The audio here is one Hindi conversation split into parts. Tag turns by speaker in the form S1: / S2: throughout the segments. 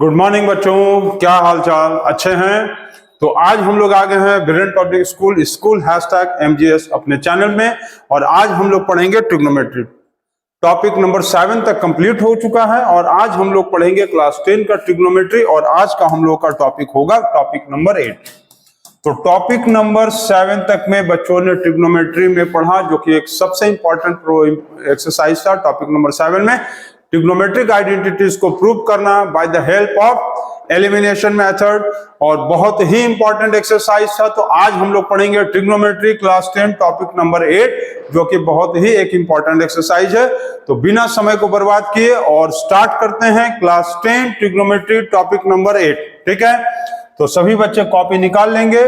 S1: गुड मॉर्निंग बच्चों, क्या हाल चाल? अच्छे हैं? तो आज हम लोग आ गए हैं ब्रिलियंट पब्लिक स्कूल #MGS अपने चैनल में। और आज हम लोग पढ़ेंगे ट्रिग्नोमेट्री। टॉपिक नंबर 7 तक कंप्लीट हो चुका है और आज हम लोग पढ़ेंगे क्लास 10 का ट्रिग्नोमेट्री। और आज का हम लोग का टॉपिक होगा टॉपिक नंबर 8। तो टॉपिक नंबर 7 तक में बच्चों ने ट्रिग्नोमेट्री में पढ़ा, जो कि एक सबसे इंपॉर्टेंट एक्सरसाइज था। टॉपिक नंबर 7 में ट्रिग्नोमेट्रिक आइडेंटिटीज को प्रूव करना by the help of elimination method, और बहुत ही इंपॉर्टेंट एक्सरसाइज था। तो आज हम लोग पढ़ेंगे ट्रिग्नोमेट्री क्लास 10 टॉपिक नंबर 8, जो कि बहुत ही एक इंपॉर्टेंट एक्सरसाइज है। तो बिना समय को बर्बाद किए और स्टार्ट करते हैं क्लास 10 ट्रिग्नोमेट्री टॉपिक नंबर 8। ठीक है, तो सभी बच्चे कॉपी निकाल लेंगे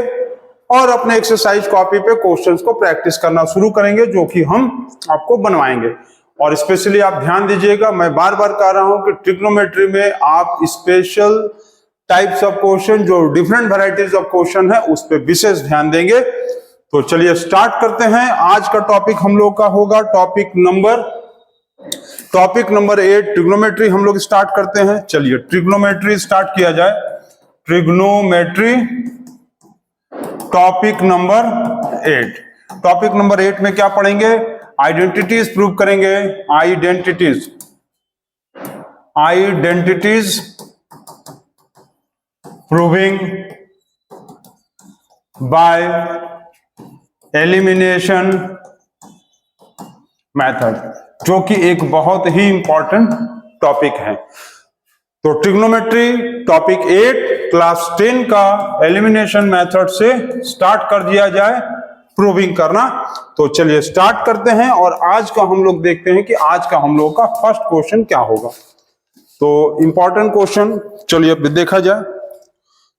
S1: और अपने एक्सरसाइज कॉपी पे क्वेश्चंस को प्रैक्टिस करना शुरू करेंगे, जो कि हम आपको बनवाएंगे। और स्पेशली आप ध्यान दीजिएगा, मैं बार बार कह रहा हूं कि ट्रिग्नोमेट्री में आप स्पेशल टाइप्स ऑफ क्वेश्चन, जो डिफरेंट वैरायटीज ऑफ क्वेश्चन है, उस पर विशेष ध्यान देंगे। तो चलिए स्टार्ट करते हैं। आज का टॉपिक हम लोग का होगा टॉपिक नंबर 8 ट्रिग्नोमेट्री हम लोग स्टार्ट करते हैं। चलिए ट्रिग्नोमेट्री स्टार्ट किया जाए। Trigonometry topic number 8। Topic number 8 में क्या पढ़ेंगे? आइडेंटिटीज प्रूव करेंगे। Identities proving by elimination method, जो कि एक बहुत ही इंपॉर्टेंट टॉपिक है। तो ट्रिग्नोमेट्री टॉपिक 8 क्लास 10 का एलिमिनेशन मेथड से स्टार्ट कर दिया जाए, प्रूविंग करना। तो चलिए स्टार्ट करते हैं। और आज का हम लोग देखते हैं कि आज का हम लोग का फर्स्ट क्वेश्चन क्या होगा। तो इंपॉर्टेंट क्वेश्चन, चलिए अब देखा जाए।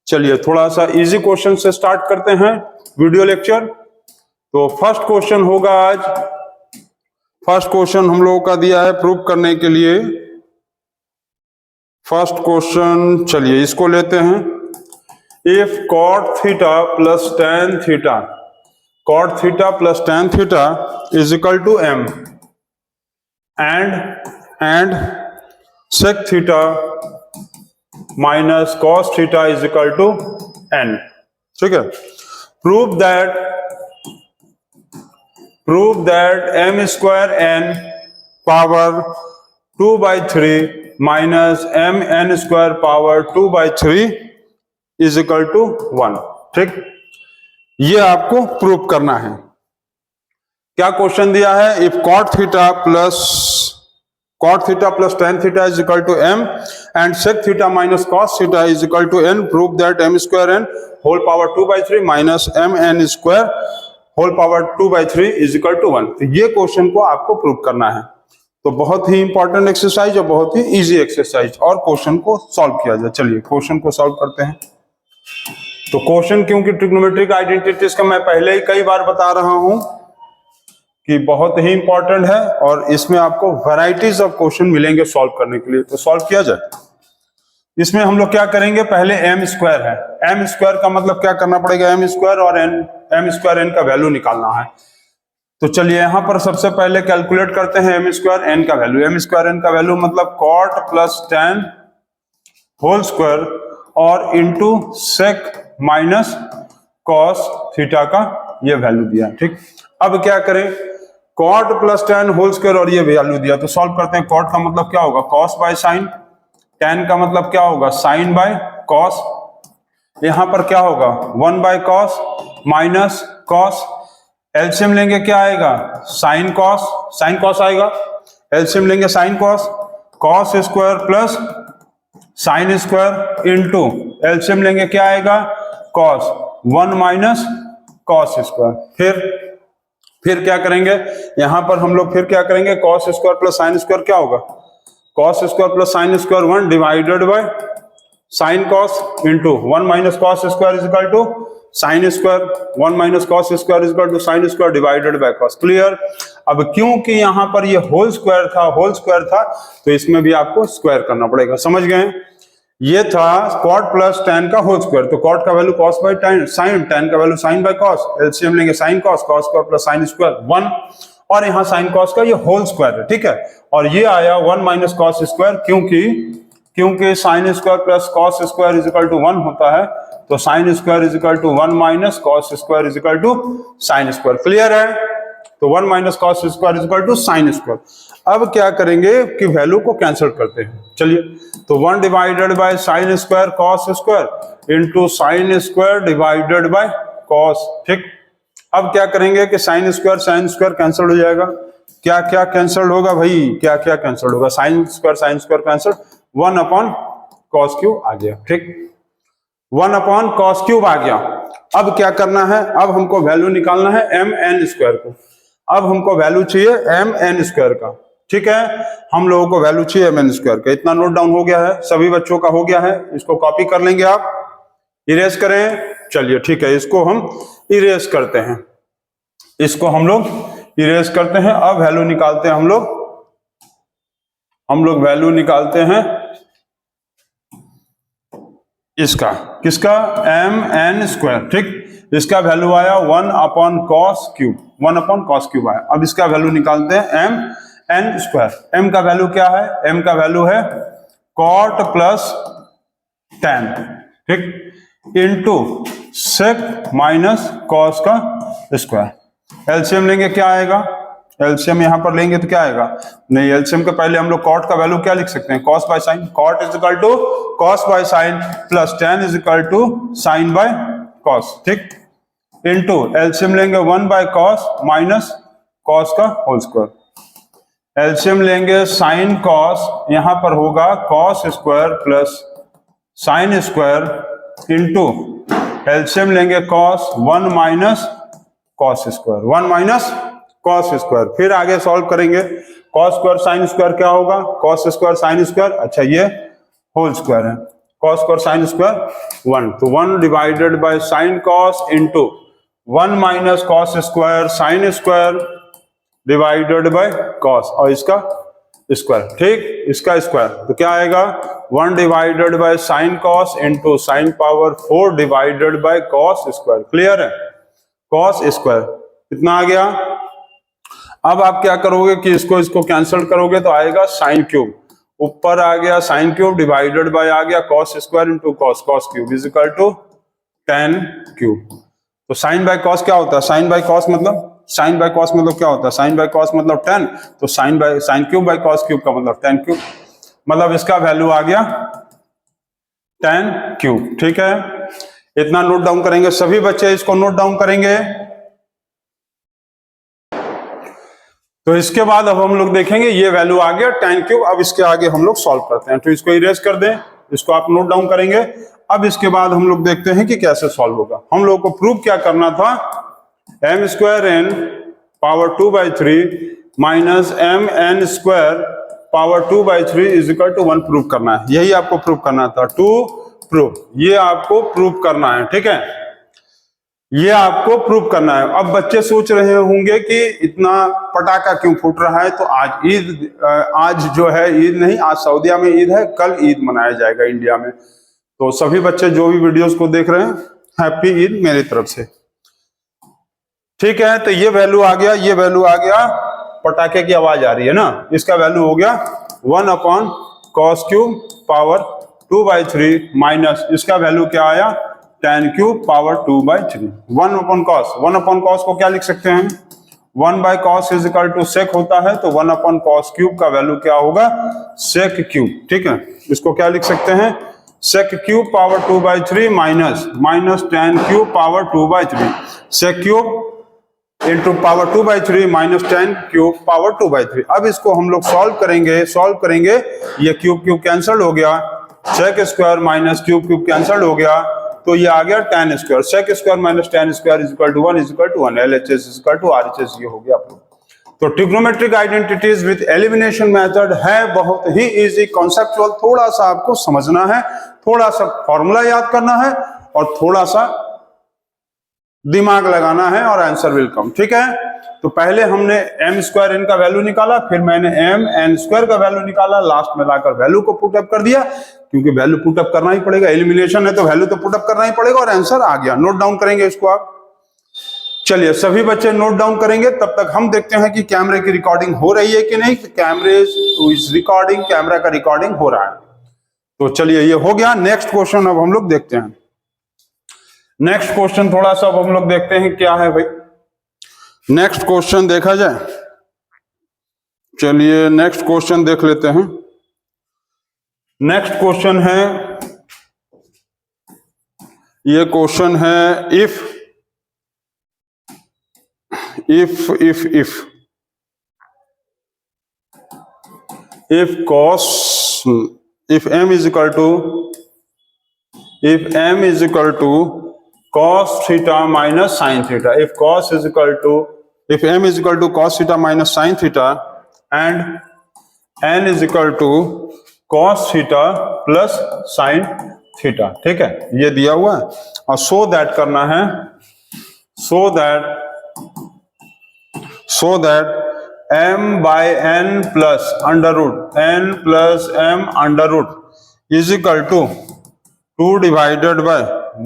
S1: चलिए थोड़ा सा इजी क्वेश्चन से स्टार्ट करते हैं वीडियो लेक्चर। तो फर्स्ट क्वेश्चन होगा आज, फर्स्ट क्वेश्चन हम लोगों का दिया है प्रूव करने के लिए। फर्स्ट क्वेश्चन, चलिए इसको लेते हैं। If cot theta plus tan theta, cot theta plus tan theta is equal to m and sec theta minus cos theta is equal to n। ठीक है, prove that m square n power 2/3 minus mn square power 2/3 is equal to 1। ठीक, ये आपको प्रूव करना है। क्या क्वेश्चन दिया है? If cot theta plus tan theta is equal to m and sec theta minus cos theta is equal to n, prove that m square n whole power 2/3 minus mn square whole power 2/3 is equal to 1। तो ये क्वेश्चन को आपको प्रूव करना है। तो बहुत ही इंपॉर्टेंट एक्सरसाइज और बहुत ही इजी एक्सरसाइज, और क्वेश्चन को सॉल्व किया जाए। चलिए क्वेश्चन को सॉल्व करते हैं। तो क्वेश्चन, क्योंकि ट्रिग्नोमेट्रिक आइडेंटिटीज का मैं पहले ही कई बार बता रहा हूं कि बहुत ही इंपॉर्टेंट है, और इसमें आपको वैरायटीज ऑफ क्वेश्चन मिलेंगे सॉल्व करने के लिए। तो सॉल्व किया जाए। इसमें हम लोग क्या करेंगे? पहले m स्क्वायर है, m स्क्वायर का मतलब क्या करना पड़ेगा? m स्क्वायर और m स्क्वायर n का वैल्यू निकालना है। तो चलिए यहां पर सबसे पहले कैलकुलेट करते हैं m स्क्वायर n का वैल्यू। m स्क्वायर n का वैल्यू मतलब cot plus tan whole square और into sec minus cos theta का ये वैल्यू दिया। ठीक, अब क्या करें? cot plus tan whole square और ये वैल्यू दिया, तो सॉल्व करते हैं। cot का मतलब क्या होगा? cos by sine. tan का मतलब क्या होगा? sin by cos। यहां पर क्या होगा? 1 by cos minus cos। LCM लेंगे क्या आएगा? sin cos आएगा। एलसीएम लेंगे sin cos square plus sin square into LCM लेंगे क्या आएगा? cos 1 minus cos square. फिर क्या करेंगे? यहां पर हम लोग फिर क्या करेंगे? cos square plus sin square क्या होगा? cos square plus sin square 1 divided by sin cos into 1 minus cos square is equal to sin square, 1 minus cos square is equal to sin square divided by cos। Clear? अब क्योंकि यहां पर ये होल स्क्वायर था, तो इसमें भी आपको स्क्वायर करना पड़ेगा। समझ गए? ये था cot प्लस tan का होल स्क्वायर, तो cot का value cos by sin, tan का value sin by cos। LCM लेंगे sin cos square plus sin square 1, और यहाँ sin cos का ये होल स्क्वायर है। ठीक है, और ये आया 1 माइनस cos स्क्वायर, क्योंकि sine square plus cos square is equal to 1 होता है, तो sine square is equal to 1 minus cos square is equal to sine square. Clear है? तो 1 minus cos square is equal to sine square. अब क्या करेंगे कि वैल्यू को कैंसिल करते हैं। चलिए, तो 1 divided by sign square cos square into sine square divided by cos. ठीक, अब क्या करेंगे कि साइन स्क्वायर कैंसिल हो जाएगा। क्या क्या कैंसिल होगा भाई? क्या क्या कैंसिल होगा? Sine square cancel, 1 upon cos cube आ गया। ठीक, 1 अपॉन कॉस क्यूब आ गया। अब क्या करना है? अब हमको वैल्यू निकालना है एम एन स्क्वायर को। अब हमको वैल्यू चाहिए एम एन स्क्वायर का। ठीक है, हम लोगों को वैल्यू चाहिए एम एन स्क्वायर का। इतना नोट डाउन हो गया है, सभी बच्चों का हो गया है। इसको कॉपी कर लेंगे आप, इरेज करें। चलिए ठीक है, इसको हम इरेज करते हैं, इसको हम लोग इरेज करते हैं। अब वैल्यू निकालते हैं हम लोग वैल्यू निकालते हैं इसका, किसका? M N square. ठीक, इसका वैल्यू आया 1 upon cos cube, 1 upon cos cube आया। अब इसका वैल्यू निकालते हैं एम एन स्क्वायर। एम का वैल्यू क्या है? एम का वैल्यू है कॉट प्लस टेन, ठीक, इंटू सेक माइनस कॉस का स्क्वायर। एलसीएम लेंगे, क्या आएगा? एलसीएम यहां पर लेंगे तो क्या आएगा? नहीं, एलसीएम के पहले हम लोग कॉट का वैल्यू क्या लिख सकते हैं? Cos by sine. Cot is equal to cos by sine plus tan is equal to sine by cos. ठीक, इंटू एलसीएम लेंगे 1 बाय कॉस माइनस कॉस का होल स्क्वायर। एलसीएम लेंगे साइन कॉस, यहां पर होगा cos square plus sine square into LCM लेंगे cos 1 minus cos square, 1 minus cos square. फिर आगे सॉल्व करेंगे, कॉस स्क्वायर साइन स्क्वायर क्या होगा? कॉस स्क्वायर साइन स्क्वायर, अच्छा ये होल स्क्वायर है, कॉस स्क्वायर साइन स्क्वायर 1, तो 1 divided by sine cos into 1 minus cos square sine square divided by cos, और इसका स्क्वायर। ठीक, इसका स्क्वायर तो क्या आएगा? 1 divided by sine cos into sine power 4 divided by cos square. Clear है? कॉस स्क्वायर कितना आ गया? अब आप क्या करोगे कि इसको कैंसिल करोगे तो आएगा साइन क्यूब, ऊपर आ गया साइन क्यूब डिवाइडेड बाय आ गया cos square into cos, cos cube is equal to tan cube. तो साइन बाय कॉस क्या होता है? साइन बाय कॉस मतलब क्या होता है? साइन बाय कॉस मतलब 10, तो sine cube by cos cube का मतलब 10 क्यूब, मतलब इसका वैल्यू आ गया 10 क्यूब। ठीक है, इतना नोट डाउन करेंगे, सभी बच्चे इसको नोट डाउन करेंगे। तो इसके बाद अब हम लोग देखेंगे, ये वैल्यू आ गया 10 क्यूब। अब इसके आगे हम लोग सॉल्व करते हैं, तो इसको इरेज कर दें, इसको आप नोट डाउन करेंगे। अब इसके बाद हम लोग देखते हैं कि कैसे सॉल्व होगा। हम लोग को प्रूव क्या करना था? M square N power 2/3 minus M N square power 2/3 is equal to 1 prove करना है। यही आपको प्रूव करना था, टू प्रूव, ये आपको प्रूव करना है। ठीक है, ये आपको प्रूव करना है। अब बच्चे सोच रहे होंगे कि इतना पटाखा क्यों फूट रहा है? तो आज जो है ईद नहीं, आज सऊदीया में ईद है, कल ईद मनाया जाएगा इंडिया में। तो सभी बच्चे जो भी वीडियोस को देख रहे हैं, हैप्पी ईद मेरी तरफ से। ठीक है, तो ये वैल्यू आ गया, ये वैल्यू आ गया, पटाखे की आवाज आ रही है ना, इसका वैल्यू हो गया 1 upon cos cube power 2/3 minus इसका वैल्यू क्या आया? 10 क्यूब पावर 2/3। 1 अपॉन कॉस को क्या लिख सकते हैं? 1 by cos is equal to sec होता है, तो 1 अपॉन कॉस क्यूब का वैल्यू क्या होगा? Sec cube. ठीक है, इसको क्या लिख सकते हैं? Sec cube power 2/3 minus 10 cube power 2/3, sec cube into power 2/3 minus 10 cube power 2/3। अब इसको हम लोग सॉल्व करेंगे, ये क्यूब कैंसिल हो गया, sec square minus cube cancel हो गया, तो ये आ गया 10 square, sec square minus 10 square is equal to 1 is equal to 1, LHS is equal to RHS, ये हो गया आप लोग। तो trigonometric identities with elimination method है बहुत ही इजी, कॉन्सेप्चुअल, थोड़ा सा आपको समझना है, थोड़ा सा फॉर्मूला याद करना है और थोड़ा सा दिमाग लगाना है और आंसर विल कम। ठीक है, तो पहले हमने एम स्क्वायर एन का वैल्यू निकाला, फिर मैंने एम एन स्क्वायर का वैल्यू निकाला, लास्ट में लाकर वैल्यू को पुटअप कर दिया, क्योंकि वैल्यू पुटअप करना ही पड़ेगा, एलिमिनेशन है तो वैल्यू तो पुटअप करना ही पड़ेगा, और आंसर आ गया। नोट डाउन करेंगे इसको आप। चलिए सभी बच्चे नोट डाउन करेंगे, तब तक हम देखते हैं कि कैमरे की रिकॉर्डिंग हो रही है कि नहीं। कैमरा का रिकॉर्डिंग हो रहा है। तो चलिए ये हो गया। नेक्स्ट क्वेश्चन अब हम लोग देखते हैं। नेक्स्ट क्वेश्चन थोड़ा सा अब हम लोग देखते हैं क्या है भाई। नेक्स्ट क्वेश्चन देखा जाए, चलिए नेक्स्ट क्वेश्चन देख लेते हैं। नेक्स्ट क्वेश्चन है, ये क्वेश्चन है if cos, if m is equal to cos theta minus sin theta, if m is equal to cos theta minus sin theta and n is equal to cos theta plus sin theta, ठीक है, ये दिया हुआ है। और सो दैट करना है, so that m by n plus under root n plus m under root is equal to 2 divided by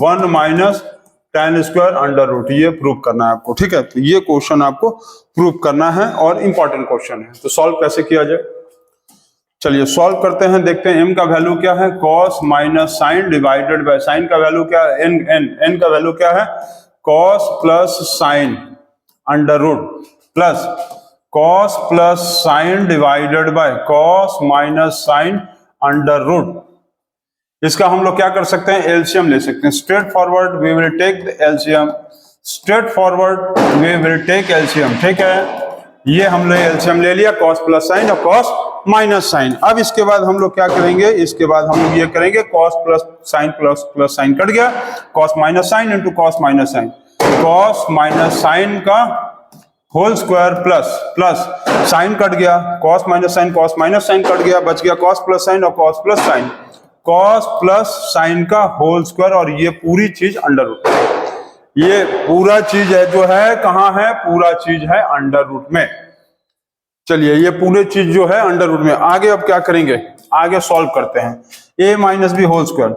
S1: 1 minus tan square under root, ये प्रूव करना है आपको, ठीक है। तो ये क्वेश्चन आपको प्रूव करना है और इंपॉर्टेंट क्वेश्चन है। तो सॉल्व कैसे किया जाए, चलिए सॉल्व करते हैं। देखते हैं m का वैल्यू क्या है, cos minus sine divided by sine का वैल्यू क्या है, n का वैल्यू क्या है, cos plus sine under root plus cos plus sine divided by cos minus sine under root. इसका हम लोग क्या कर सकते हैं, एलसीएम ले सकते हैं। Straightforward we will take the LCM, straightforward we will take LCM, ठीक है। ये हम लोग एलसीएम ले लिया, cos प्लस साइन और cos माइनस साइन। अब इसके बाद हम लोग क्या करेंगे, इसके बाद हम लोग ये करेंगे cos प्लस साइन कट गया, cos minus sine into cos minus sine, cos minus sine का whole square plus sine cut गया, cos माइनस साइन कट गया, बच गया cos प्लस साइन और cos plus sine, cos plus sine का होल स्क्वायर और ये पूरी चीज अंडर रूट। ये पूरा चीज है जो है कहाँ है, पूरा चीज है अंडर रूट में। चलिए ये पूरे चीज जो है अंडर रूट में। आगे अब क्या करेंगे, आगे सॉल्व करते हैं। a minus B whole square,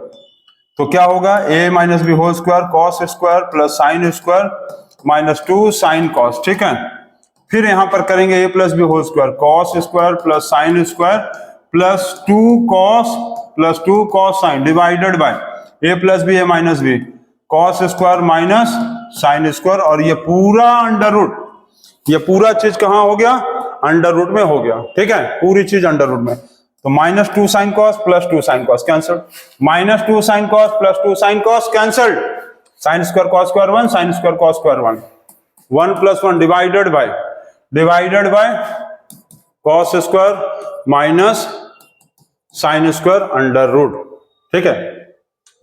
S1: तो क्या होगा, a minus B whole square cos square plus sine square minus 2 sine cos, ठीक है। फिर यहां पर करेंगे a plus B whole square cos square plus sine square plus 2 cos sine divided by a plus B a minus B cos square minus sine square और ये पूरा अंडर रूट, ये पूरा चीज कहां हो गया, अंडर रूट में हो गया, ठीक है, पूरी चीज अंडर रूट में। तो minus 2 sine cos plus 2 sine cos cancelled, minus 2 sine cos plus 2 sine cos cancelled, sine square cos square 1 sine square cos square 1 plus 1 divided by cos square minus sine square under root, ठीक है।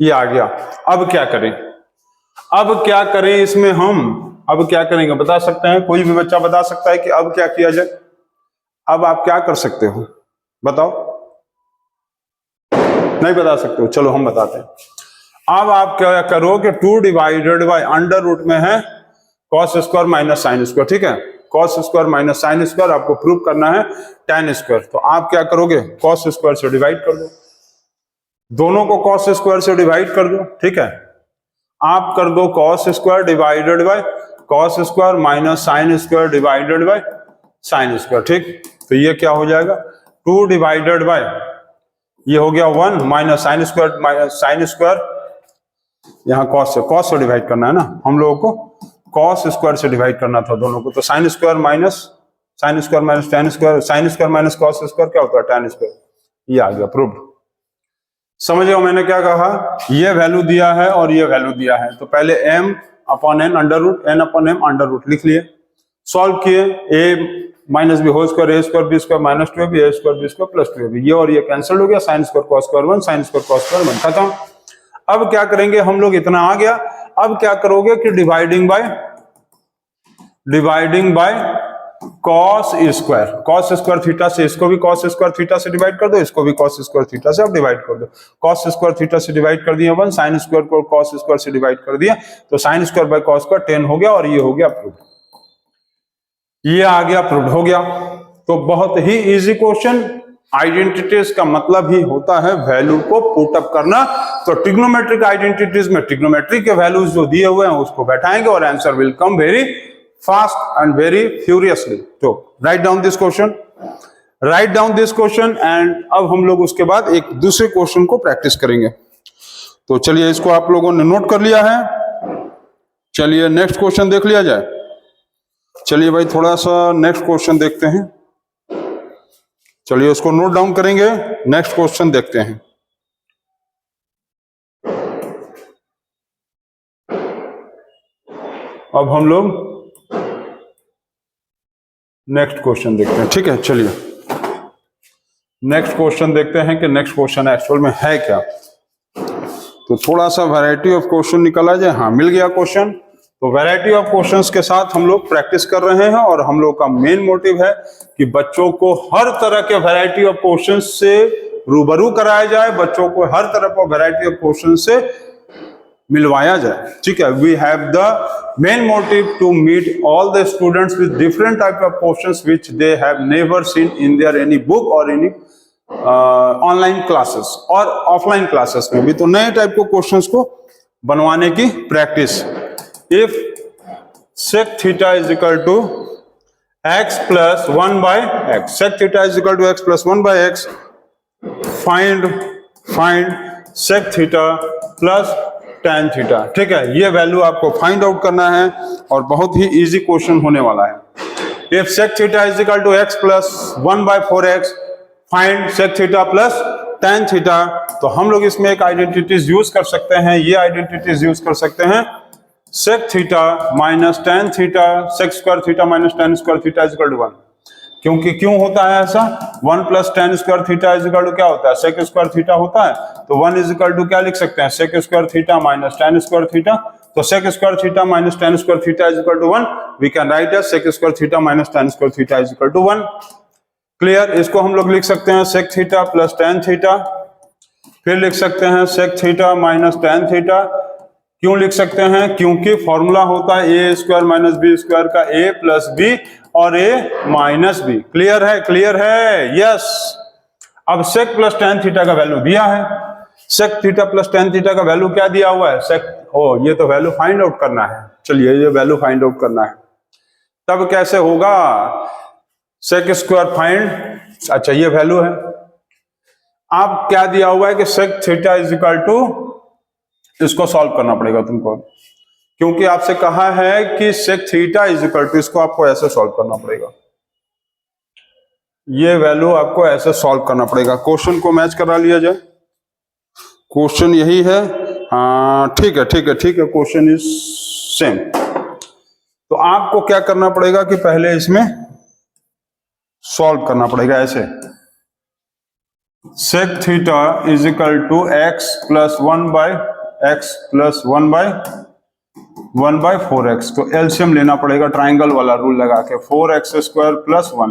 S1: ये आ गया। अब क्या करें इसमें हम, अब क्या करेंगे बता सकते हैं, कोई भी बच्चा बता सकता है कि अब क्या किया जाए। अब आप क्या कर सकते हो बताओ, नहीं बता सकते हो, चलो हम बताते हैं। अब आप क्या करोगे, 2 डिवाइडेड बाय अंडर रूट में है cos square minus sine square, ठीक है। cos square minus sine square आपको प्रूव करना है tan स्क्वायर। तो आप क्या करोगे, cos स्क्वायर से डिवाइड कर दो, दोनों को cos स्क्वायर से डिवाइड कर दो, ठीक है। आप कर दो cos square divided by cos square minus sine square divided by sine square, ठीक। तो ये क्या हो जाएगा, 2 डिवाइडेड बाय, ये हो गया 1 माइनस साइन स्क्वायर, यहाँ cos से डिवाइड करना है ना हम लोगों को, cos स्क्वायर से डिवाइड करना था दोनों को। तो sine square minus tan square, sign square minus cos square क्या होता है, tan स्क्वायर। ये आ गया प्रूव्ड। समझ गए मैंने क्या कहा, ये वैल्यू दिया है और ये वैल्यू दिया है। तो पहले m upon n under root, n upon m under root लिख लिए, सॉल्व किए, a minus B whole square, a square B square minus 2ab, a square B square plus 2ab, ये और ये कैंसिल हो गया, sine square cos square 1 sine square cos square 1 खत्म। अब क्या करेंगे हम लोग, इतना आ गया। अब क्या करोगे कि dividing by cos square theta से, इसको भी cos स्क्वायर थीटा से डिवाइड कर दो, इसको भी cos स्क्वायर थीटा से अब डिवाइड कर दो। cos स्क्वायर थीटा से डिवाइड कर दिया 1, साइन स्क्वायर को cos स्क्वायर से डिवाइड कर दिया, तो sine square by cos square 10 हो गया और ये हो गया प्रूव्ड। ये आ गया प्रूव्ड हो गया। तो बहुत ही इजी क्वेश्चन। आइडेंटिटीज का मतलब ही होता है वैल्यू को पुट अप करना। तो ट्रिग्नोमेट्रिक आइडेंटिटीज में ट्रिग्नोमेट्री के वैल्यूज जो दिए हुए हैं उसको बैठाएंगे और answer will come very fast and very furiously. तो write down this question, write down this question and अब हम लोग उसके बाद एक दूसरे क्वेश्चन को प्रैक्टिस करेंगे। तो चलिए इसको आप लोगों ने नोट कर लिया है। चलिए नेक्स्ट क्वेश्चन देख लिया जाए। चलिए भाई थोड़ा सा नेक्स्ट क्वेश्चन देखते हैं। चलिए उसको नोट डाउन करेंगे, नेक्स्ट क्वेश्चन देखते हैं। अब हम लोग नेक्स्ट क्वेश्चन देखते हैं, ठीक है। चलिए नेक्स्ट क्वेश्चन देखते हैं कि नेक्स्ट क्वेश्चन एक्चुअल में है क्या। तो थोड़ा सा वैरायटी ऑफ क्वेश्चन निकाला जाए। हाँ, मिल गया क्वेश्चन। तो वैरायटी ऑफ क्वेश्चंस के साथ हम लोग प्रैक्टिस कर रहे हैं और हम लोग का मेन मोटिव है कि बच्चों को हर तरह के वैरायटी ऑफ क्वेश्चंस से रूबरू कराया जाए, बच्चों को हर तरह का वैरायटी ऑफ क्वेश्चन से मिलवाया जाए, ठीक है। We have the main motive to meet all the students with different type of questions which they have never seen in their any book और एनी ऑनलाइन क्लासेस और ऑफलाइन क्लासेस में भी। तो नए टाइप के क्वेश्चंस को बनवाने की practice. If sec theta is equal to x plus 1 by x, sec theta is equal to x plus 1 by x, find sec theta plus tan theta, ठीक है। ये वैल्यू आपको फाइंड आउट करना है और बहुत ही इजी क्वेश्चन होने वाला है। If sec theta is equal to x plus 1 by 4x, find sec theta plus tan theta। तो हम लोग इसमें एक आइडेंटिटीज यूज कर सकते हैं। ये आइडेंटिटीज यूज कर सकते हैं sec theta minus tan theta, sec square theta minus tan square theta is equal to 1। क्योंकि क्यों होता है ऐसा? 1 plus tan square theta is equal to क्या होता है? sec square theta होता है। तो 1 is equal to क्या लिख सकते हैं? sec square theta minus tan square theta। तो sec square theta minus tan square theta is equal to 1। We can write as sec square theta minus tan square theta is equal to 1। Clear? इसको हम लोग लिख सकते हैं sec theta plus tan theta। फिर लिख सकते हैं sec theta minus tan theta। क्यों लिख सकते हैं? क्योंकि फॉर्मूला होता है A square minus B square का ए प्लस बी और ए माइनस बी। क्लियर है? क्लियर है? यस। अब सेक प्लस टेन थीटा का वैल्यू दिया है। Sec theta plus tan theta का वैल्यू क्या दिया हुआ है? सेक, ओ ये तो वैल्यू फाइंड आउट करना है। चलिए ये वैल्यू फाइंड आउट करना है। तब कैसे होगा? सेक स्क्वायर फाइंड, अच्छा ये वैल्यू है। अब क्या दिया हुआ है कि sec theta is equal to, इसको सॉल्व करना पड़ेगा तुमको, क्योंकि आपसे कहा है कि sec theta is equal to, इसको आपको ऐसे सॉल्व करना पड़ेगा। ये वैल्यू आपको ऐसे सॉल्व करना पड़ेगा। क्वेश्चन को मैच करा लिया जाए। क्वेश्चन यही है। हाँ ठीक है ठीक है ठीक है, क्वेश्चन इज सेम। तो आपको क्या करना पड़ेगा कि पहले इसमें सॉल्व करना पड़ेगा ऐसे। Sec theta is equal to X plus 1 by x plus 1 by 4x। तो एलसीएम लेना पड़ेगा ट्राइंगल वाला रूल लगा के, 4x स्क्वायर प्लस 1।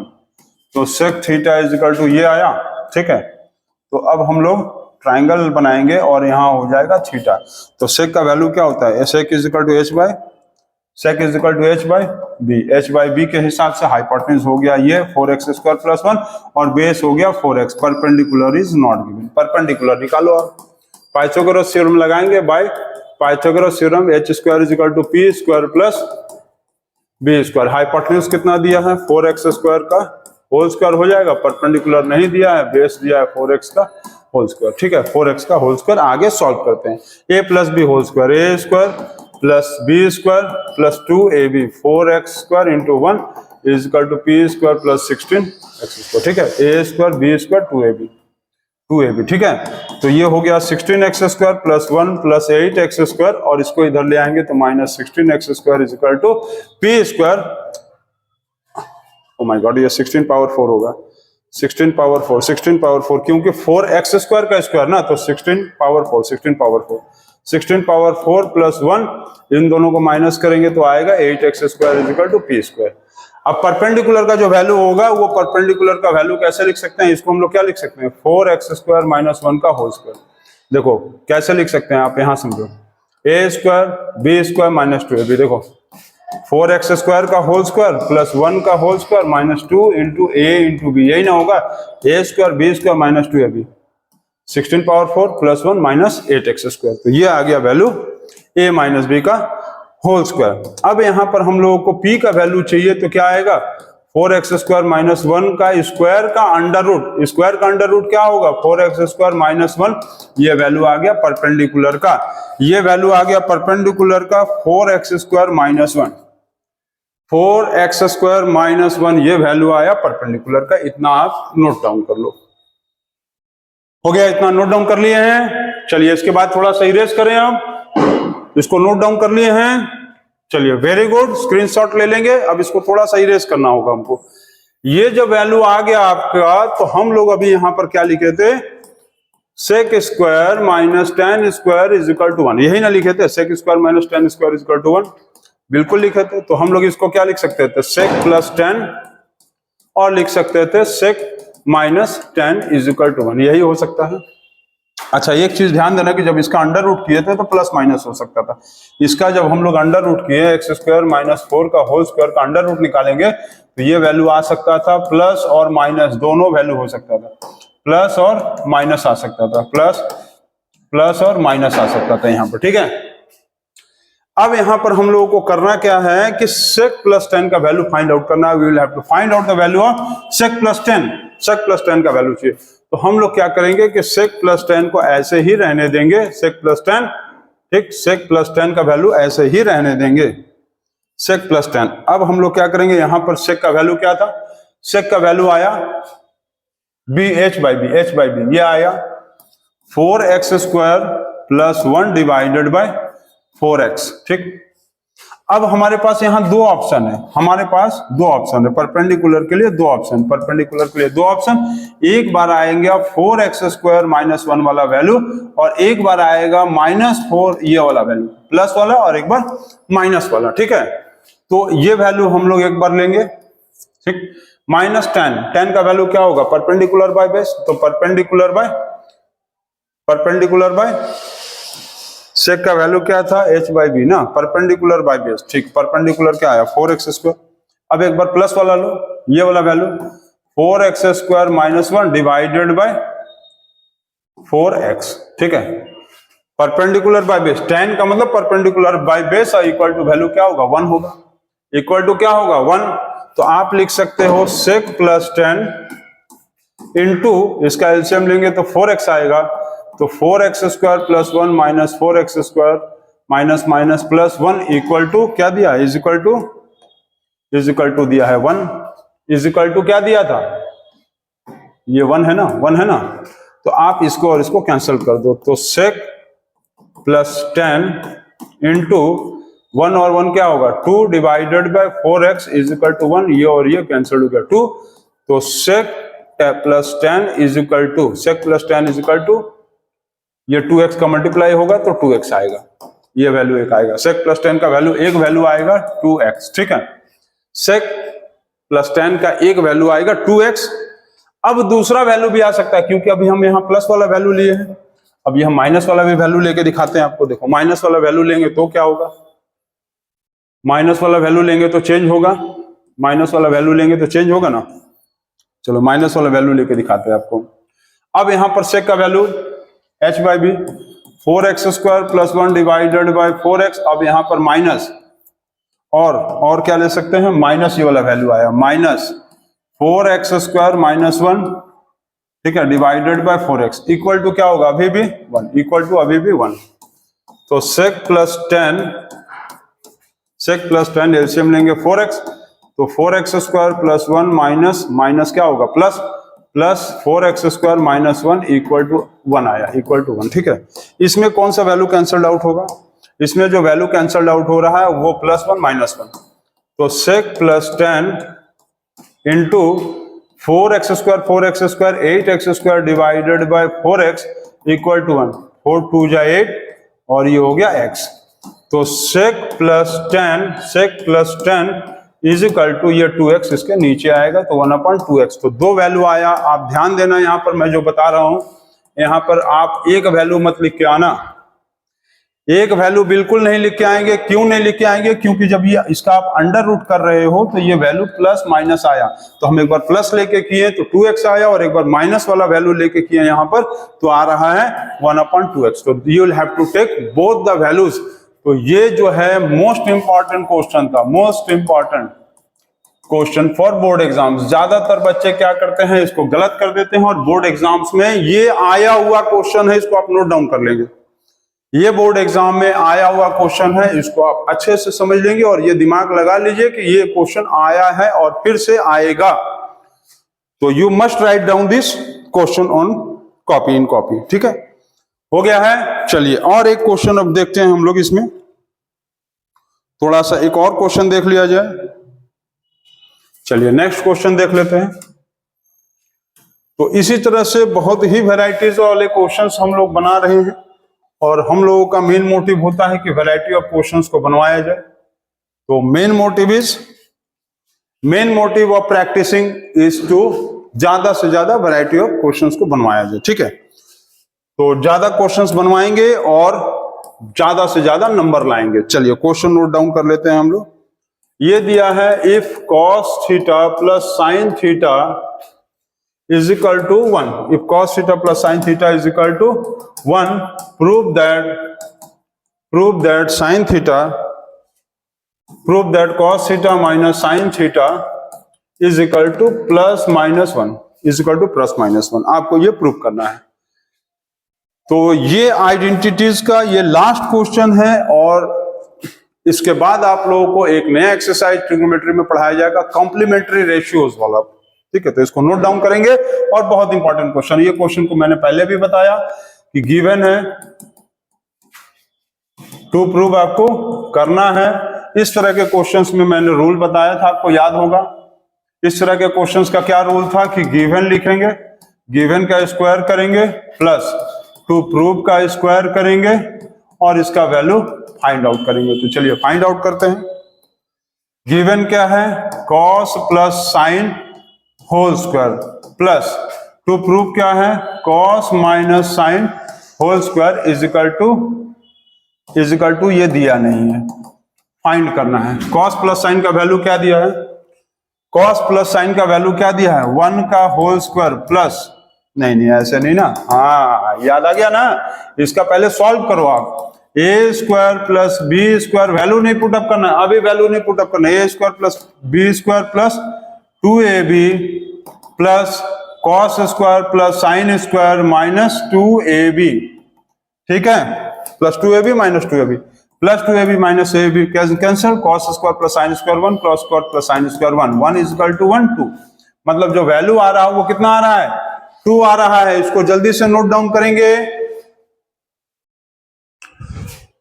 S1: तो sec theta is equal to ये आया, ठीक है। तो अब हम लोग ट्राइंगल बनाएंगे और यहाँ हो जाएगा थीटा। तो सेक का वैल्यू क्या होता है? Sec is equal to H by, sec is equal to H by B. H by B के हिसाब से हाइपोटेन्यूज हो गया ये 4x स्क्वायर प्लस 1 और बेस हो गया 4x। Perpendicular is not given. Perpendicular निकालो। आप पाइथागोरस थ्योरम लगाएंगे। By Pythagoras theorem H square is equal to P square plus B square. Hypotenuse कितना दिया है? 4x स्क्वायर का होल स्क्वायर हो जाएगा। परपेंडिकुलर नहीं दिया है, बेस दिया है 4x का होल स्क्वायर, ठीक है। 4x का होल स्क्वायर आगे सॉल्व करते हैं। a plus B whole square, A square plus B square plus 2ab, 4x square into 1 is equal to P square plus 16x square, ठीक है। A square B square 2ab, ठीक है। तो ये हो गया 16x square plus 1 plus 8x square और इसको इधर ले आएंगे तो minus 16x square is equal to P square. Oh my God, ये 16 पावर 4 होगा। 16 पावर 4 क्योंकि 4x स्क्वायर का स्क्वायर ना, तो 16 पावर 4 प्लस 1 इन दोनों को माइनस करेंगे तो आएगा 8x square is equal to P square. अब परपेंडिकुलर का जो वैल्यू होगा वो परपेंडिकुलर का वैल्यू कैसे लिख सकते हैं? इसको हम लोग क्या लिख सकते हैं? 4x स्क्वायर माइनस 1 का होल स्क्वायर। देखो कैसे लिख सकते हैं आप, यहां समझो। A square B square minus 2ab। देखो 4x स्क्वायर का होल स्क्वायर प्लस 1 का whole square minus 2 into A into B, यही ना होगा? A square B square minus 2ab, 16 power 4 plus 1 minus 8x square. तो ये आ गया वैल्यू a माइनस बी का होल स्क्वायर। अब यहां पर हम लोगों को p का वैल्यू चाहिए तो क्या आएगा? 4x स्क्वायर माइनस 1 का स्क्वायर का अंडर रूट, स्क्वायर का अंडर रूट क्या होगा 4x स्क्वायर माइनस 1, ये वैल्यू आ गया परपेंडिकुलर का, ये वैल्यू आ गया परपेंडिकुलर का 4x square minus 1, 4x square minus 1 ये वैल्यू आया परपेंडिकुलर का। इतना आप नोट डाउन कर लो। हो गया, इतना नोट डाउन कर लिए हैं। चलिए इसके बाद थोड़ा सा इरेज करें, आप इसको नोट डाउन कर लिए हैं। चलिए वेरी गुड, स्क्रीनशॉट ले लेंगे। अब इसको थोड़ा सा इरेज करना होगा हमको। ये जो वैल्यू आ गया आपका, तो हम लोग अभी यहां पर क्या लिखे थे, sec square minus tan square is equal to 1, यही ना लिखे थे, sec square minus tan square is equal to 1, बिल्कुल लिखे थे। तो हम लोग इसको क्या लिख सकते थे, सेक प्लस 10 और लिख सकते थे sec minus 10 is equal to 1, यही हो सकता है। अच्छा एक चीज ध्यान देना कि जब इसका अंडर रूट किए थे तो प्लस माइनस हो सकता था। इसका जब हम लोग अंडर रूट किए एक्स स्क्वायर माइनस 4 का होल स्क्वायर का अंडर रूट निकालेंगे तो ये वैल्यू आ सकता था, प्लस और माइनस दोनों वैल्यू हो सकता था, प्लस और माइनस आ सकता था, प्लस और माइनस आ सकता था यहाँ पर, ठीक है। अब यहाँ पर हम लोगों को करना क्या है कि sec प्लस 10 का वैल्यू फाइंड आउट करना है। We will have to find out the value of sec plus 10, sec plus 10 का वैल्यू चाहिए। तो हम लोग क्या करेंगे कि sec प्लस 10 को ऐसे ही रहने देंगे, sec प्लस 10, ठीक, sec प्लस 10 का वैल्यू ऐसे ही रहने देंगे, sec प्लस 10। अब हम लोग क्या करेंगे, यहां पर sec का वैल्यू क्या था, sec का वैल्यू आया b h बाई बी, ये आया 4x square plus 1 divided by 4x, ठीक। अब हमारे पास यहां दो ऑप्शन है, हमारे पास दो ऑप्शन है परपेंडिकुलर के लिए, दो ऑप्शन, परपेंडिकुलर के लिए दो ऑप्शन। एक बार आएंगे 4x स्क्वायर माइनस 1 वाला वैल्यू और एक बार आएगा -4 ये वाला वैल्यू, प्लस वाला, और एक बार माइनस वाला, ठीक है। तो ये वैल्यू हम लोग एक बार लेंगे, ठीक। -10 का वैल्यू क्या होगा, परपेंडिकुलर बाय बेस, तो परपेंडिकुलर बाय सेक का वैल्यू क्या था h बाई बी ना, परपेंडिकुलर बाय बेस, ठीक। परपेंडिकुलर क्या आया 4x स्क्वायर। अब एक बार प्लस वाला लो, ये वाला value 4x square minus 1 divided by 4x, ठीक है। परपेंडिकुलर बाय बेस, 10 का मतलब परपेंडिकुलर बाय बेस और इक्वल टू वैल्यू क्या होगा 1 होगा, इक्वल टू क्या होगा 1। तो आप लिख सकते हो सेक प्लस 10 इंटू, इसका एलसीएम लेंगे तो 4x आएगा, तो 4x square plus 1 minus 4x square minus minus plus 1 equal to क्या दिया, इज इक्वल टू दिया है 1, इज इक्वल टू क्या दिया था, ये 1 है ना, 1 है ना। तो आप इसको और इसको कैंसिल कर दो, तो सेक प्लस 10 इंटू 1 और 1 क्या होगा 2 divided by 4x is equal to 1, ये और ये कैंसिल हो गया 2, तो sec plus 10 is equal to, sec plus 10 is equal to, ये 2x का मल्टीप्लाई होगा तो 2x आएगा, ये वैल्यू एक आएगा, सेक प्लस 10 का वैल्यू एक वैल्यू आएगा 2x, ठीक है। सेक प्लस 10 का एक वैल्यू आएगा 2x। अब दूसरा वैल्यू भी आ सकता है, क्योंकि अभी हम यहाँ प्लस वाला वैल्यू लिए हैं, अब हम माइनस वाला भी वैल्यू लेके दिखाते हैं आपको। देखो माइनस वाला वैल्यू लेंगे तो क्या होगा, माइनस वाला वैल्यू लेंगे तो चेंज होगा, माइनस वाला वैल्यू लेंगे तो चेंज होगा ना। चलो माइनस वाला वैल्यू लेके दिखाते हैं आपको। अब यहां पर सेक का value h by B, 4x square plus 1 divided by 4x। अब यहां पर माइनस और क्या ले सकते हैं, माइनस ये वाला वैल्यू आया, माइनस 4x स्क्वायर माइनस 1, ठीक है, divided by 4x equal to क्या होगा, अभी भी 1, इक्वल टू अभी भी 1। तो सेक प्लस 10 एलसीएम लेंगे 4x, तो 4x स्क्वायर प्लस 1 माइनस क्या होगा, plus 4x square minus 1 equal to 1 आया, इक्वल टू 1, ठीक है। इसमें कौन सा वैल्यू कैंसल्ड आउट होगा, इसमें जो वैल्यू कैंसल्ड आउट हो रहा है वो +1 -1। तो sec plus 10 into 4x square 8x square divided by 4x equal to 1, 4 2 जा 8 और ये हो गया x। तो sec plus 10 is equal to ये 2x इसके नीचे आएगा, तो 1/2x। तो दो वैल्यू आया। आप ध्यान देना, यहां पर मैं जो बता रहा हूं, यहां पर आप एक वैल्यू मत लिख के आना, एक वैल्यू बिल्कुल नहीं लिख के आएंगे। क्यों नहीं लिख के आएंगे, क्योंकि जब ये इसका आप अंडर रूट कर रहे हो तो ये वैल्यू प्लस माइनस आया, तो हम एक बार प्लस लेके किए तो 2x आया, और एक बार माइनस वाला वैल्यू लेके किए यहां पर तो आ रहा है 1/2x। तो you will have to take both the values. तो ये जो है मोस्ट इंपॉर्टेंट क्वेश्चन था, most important question for board exams. ज्यादातर बच्चे क्या करते हैं, इसको गलत कर देते हैं और बोर्ड एग्जाम्स में ये आया हुआ क्वेश्चन है, इसको आप नोट डाउन कर लेंगे। ये बोर्ड एग्जाम में आया हुआ क्वेश्चन है, इसको आप अच्छे से समझ लेंगे और ये दिमाग लगा लीजिए कि ये क्वेश्चन आया है और फिर से आएगा। तो you must write down this question on copy, in copy. ठीक है, हो गया है। चलिए और एक क्वेश्चन अब देखते हैं हम लोग, इसमें थोड़ा सा एक और क्वेश्चन देख लिया जाए। चलिए नेक्स्ट क्वेश्चन देख लेते हैं। तो इसी तरह से बहुत ही वैरायटीज वाले क्वेश्चंस हम लोग बना रहे हैं और हम लोगों का मेन मोटिव होता है कि वैरायटी ऑफ क्वेश्चंस को बनवाया जाए। तो main motive of practising is to ज्यादा से ज्यादा वैरायटी ऑफ क्वेश्चंस को बनवाया जाए। ठीक है, तो ज्यादा क्वेश्चंस बनवाएंगे और ज्यादा से ज्यादा नंबर लाएंगे। चलिए क्वेश्चन नोट डाउन कर लेते हैं हम लोग। ये दिया है, if cos theta plus sine theta is equal to 1, if cos theta plus sin theta is equal to 1, prove that cos theta minus sin theta is equal to plus minus 1, is equal to plus minus 1। आपको ये प्रूव करना है। तो ये आइडेंटिटीज का ये लास्ट क्वेश्चन है और इसके बाद आप लोगों को एक नया एक्सरसाइज ट्रिग्नोमेट्री में पढ़ाया जाएगा, कॉम्प्लीमेंट्री रेशियोज वाला। ठीक है, तो इसको नोट डाउन करेंगे और बहुत इंपॉर्टेंट क्वेश्चन। ये क्वेश्चन को मैंने पहले भी बताया कि गिवन है, टू प्रूव आपको करना है। इस तरह के क्वेश्चंस में मैंने रूल बताया था, आपको याद होगा। इस तरह के क्वेश्चंस का क्या रूल था कि गिवन लिखेंगे, गिवन का स्क्वायर करेंगे प्लस टू प्रूव का स्क्वायर करेंगे और इसका वैल्यू फाइंड आउट करेंगे। तो चलिए फाइंड आउट करते हैं। गिवन क्या है, cos plus sine whole square plus to prove क्या है, cos minus sine whole square is equal to ये दिया नहीं है, फाइंड करना है। कॉस प्लस साइन का वैल्यू क्या दिया है, कॉस प्लस साइन का वैल्यू क्या दिया है, 1 का होल स्क्वायर प्लस, नहीं ऐसे नहीं ना, हाँ याद आ गया ना। इसका पहले सॉल्व करो आप, A square plus B square, value नहीं पुटअप करना, अभी वैल्यू नहीं पुटअप करना। A square plus B square plus 2ab plus cos square plus sine square minus 2ab। ठीक है, plus 2ab minus 2ab plus 2ab minus ab cancel, cos square plus sine square 1 plus cot plus sine square 1 is equal to 1 2। मतलब जो वैल्यू आ रहा है वो कितना आ रहा है, 2 आ रहा है। इसको जल्दी से नोट डाउन करेंगे।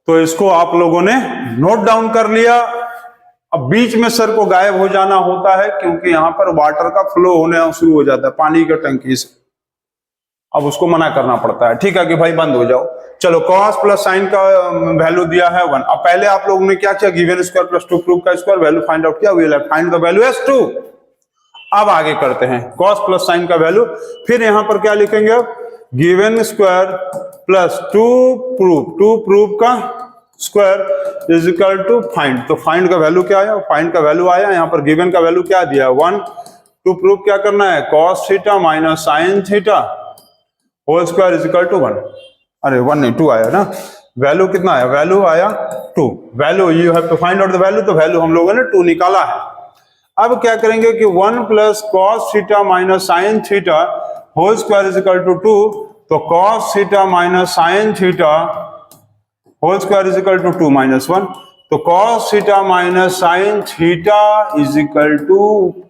S1: तो इसको आप लोगों ने नोट डाउन कर लिया। अब बीच में सर को गायब हो जाना होता है क्योंकि यहां पर वाटर का फ्लो होने शुरू हो जाता है पानी का टंकी से, अब उसको मना करना पड़ता है। ठीक है कि भाई बंद हो जाओ। चलो कॉस प्लस साइन का वैल्यू दिया है 1। अब पहले आप लोगों ने क्या किया, गिवन स्क्वायर प्लस 2 प्रूव का स्क्वायर वैल्यू फाइंड आउट किया, we will find the value as 2। अब आगे करते हैं कॉस प्लस साइन का वैल्यू, फिर यहां पर क्या लिखेंगे, अब गिवन स्क्वायर प्लस 2 प्रूव का square is equal to find. तो फाइंड का वैल्यू क्या आया, फाइंड का वैल्यू आया, यहाँ पर गिवन का वैल्यू क्या दिया है 1। टू प्रूव क्या करना है, cos theta minus sine theta whole square is equal to 1। अरे 1 नहीं 2 आया ना, वैल्यू कितना आया, वैल्यू आया 2। Value you have to find out the value, तो वैल्यू हम लोगों ने 2 निकाला है। अब क्या करेंगे कि 1 प्लस cos theta minus sine theta whole square is equal to 2। तो cos theta minus sine theta whole square is equal to 2 minus 1। तो cos theta minus sine theta is equal to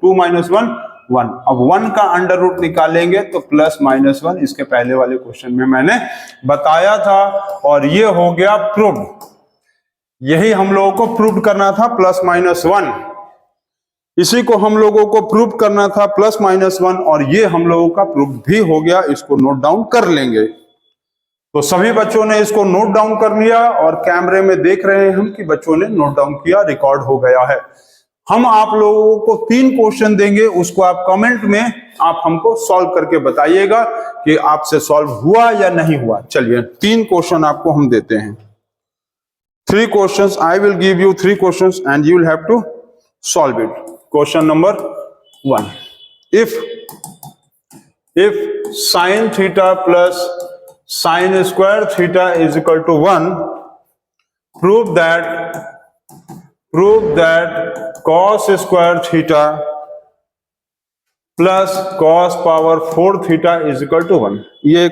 S1: 2 minus 1 1। अब 1 का अंडर रूट निकालेंगे तो प्लस माइनस 1, इसके पहले वाले क्वेश्चन में मैंने बताया था और ये हो गया प्रूव। यही हम लोगों को प्रूव करना था, प्लस माइनस 1, इसी को हम लोगों को प्रूव करना था, प्लस माइनस 1, और ये हम लोगों का प्रूव भी हो गया। इसको नोट डाउन कर लेंगे। तो सभी बच्चों ने इसको नोट डाउन कर लिया और कैमरे में देख रहे हैं हम कि बच्चों ने नोट डाउन किया, रिकॉर्ड हो गया है। हम आप लोगों को 3 क्वेश्चन देंगे, उसको आप कमेंट में आप हमको सॉल्व करके बताइएगा कि आपसे सॉल्व हुआ या नहीं हुआ। चलिए 3 क्वेश्चन आपको हम देते हैं। 3 questions, I will give you 3 questions and you will have to solve it. Question number 1, if sin theta plus sin square theta is equal to 1, prove that prove that cos square theta plus cos power 4 theta is equal to 1। ये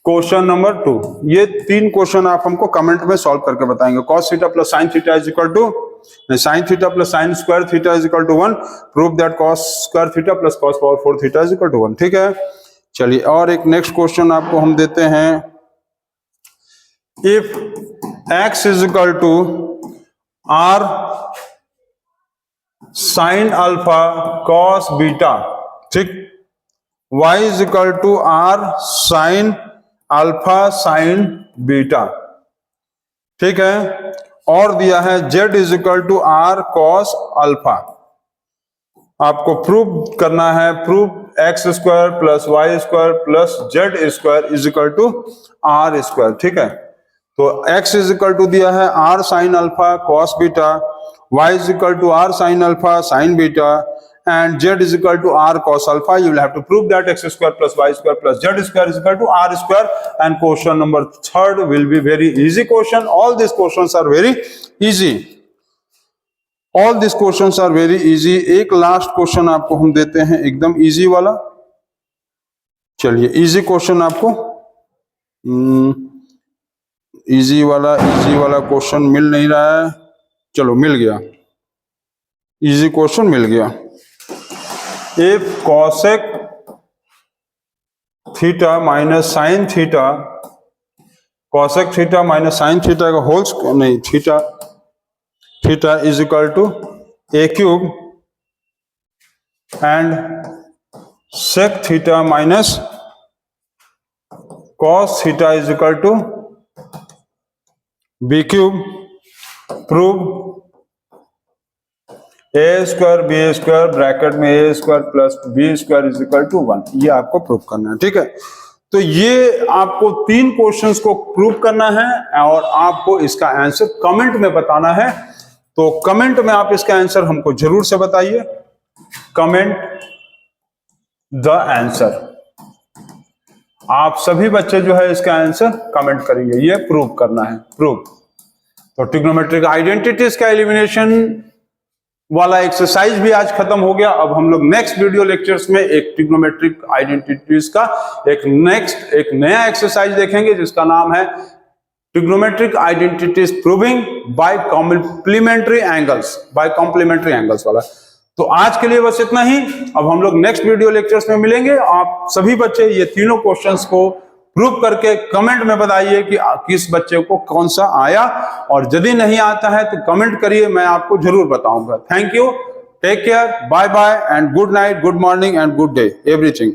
S1: क्वेश्चन नंबर 2। ये 3 क्वेश्चन आप हमको कमेंट में सॉल्व करके बताएंगे। cos theta plus sine theta is equal to, sine theta plus sine square theta is equal to 1। Prove that cos square theta plus cos power 4 theta is equal to 1। ठीक है, चलिए और एक नेक्स्ट क्वेश्चन आपको हम देते हैं। If x is equal to r sine alpha cos beta, ठीक, y is equal to r sine alpha sine beta, ठीक है, और दिया है z is equal to r cos alpha. आपको प्रूव करना है, prove x square plus y square plus z square is equal to r square. ठीक है, तो x इज इक्वल टू दिया है r sine alpha cos beta, y is equal to r sine alpha sine beta and z is equal to r cos alpha. You will have to prove that x square plus y square plus z square is equal to r square. And question number 3 will be very easy question. All these questions are very easy. All these questions are very easy. एक लास्ट क्वेश्चन आपको हम देते हैं एकदम इजी वाला। चलिए इजी क्वेश्चन आपको इजी वाला क्वेश्चन मिल नहीं रहा है। चलो मिल गया, इजी क्वेश्चन मिल गया। If cosec theta minus sine theta, cosec theta minus sine theta का होल्स नहीं, theta is equal to A cube and sec theta minus cos theta is equal to B cube, prove A square B square bracket में A square plus B square is equal to 1। ये आपको प्रूव करना है। ठीक है, तो ये आपको 3 क्वेश्चंस को प्रूव करना है और आपको इसका आंसर कमेंट में बताना है। तो कमेंट में आप इसका आंसर हमको जरूर से बताइए। कमेंट द आंसर, आप सभी बच्चे जो है इसका आंसर कमेंट करेंगे। ये प्रूव करना है, प्रूव। तो ट्रिग्नोमेट्रिक आइडेंटिटीज का एलिमिनेशन वाला एक्सरसाइज भी आज खत्म हो गया। अब हम लोग नेक्स्ट वीडियो लेक्चर्स में एक ट्रिग्नोमेट्रिक आइडेंटिटीज का एक नया एक्सरसाइज देखेंगे जिसका नाम है trigonometric identities proving by complementary angles वाला। तो आज के लिए बस इतना ही। अब हम लोग नेक्स्ट वीडियो लेक्चर्स में मिलेंगे। आप सभी बच्चे ये तीनों क्वेश्चंस को प्रूव करके कमेंट में बताइए कि किस बच्चे को कौन सा आया, और यदि नहीं आता है तो कमेंट करिए, मैं आपको जरूर बताऊंगा। Thank you, take care, bye bye and good night, good morning and good day everything.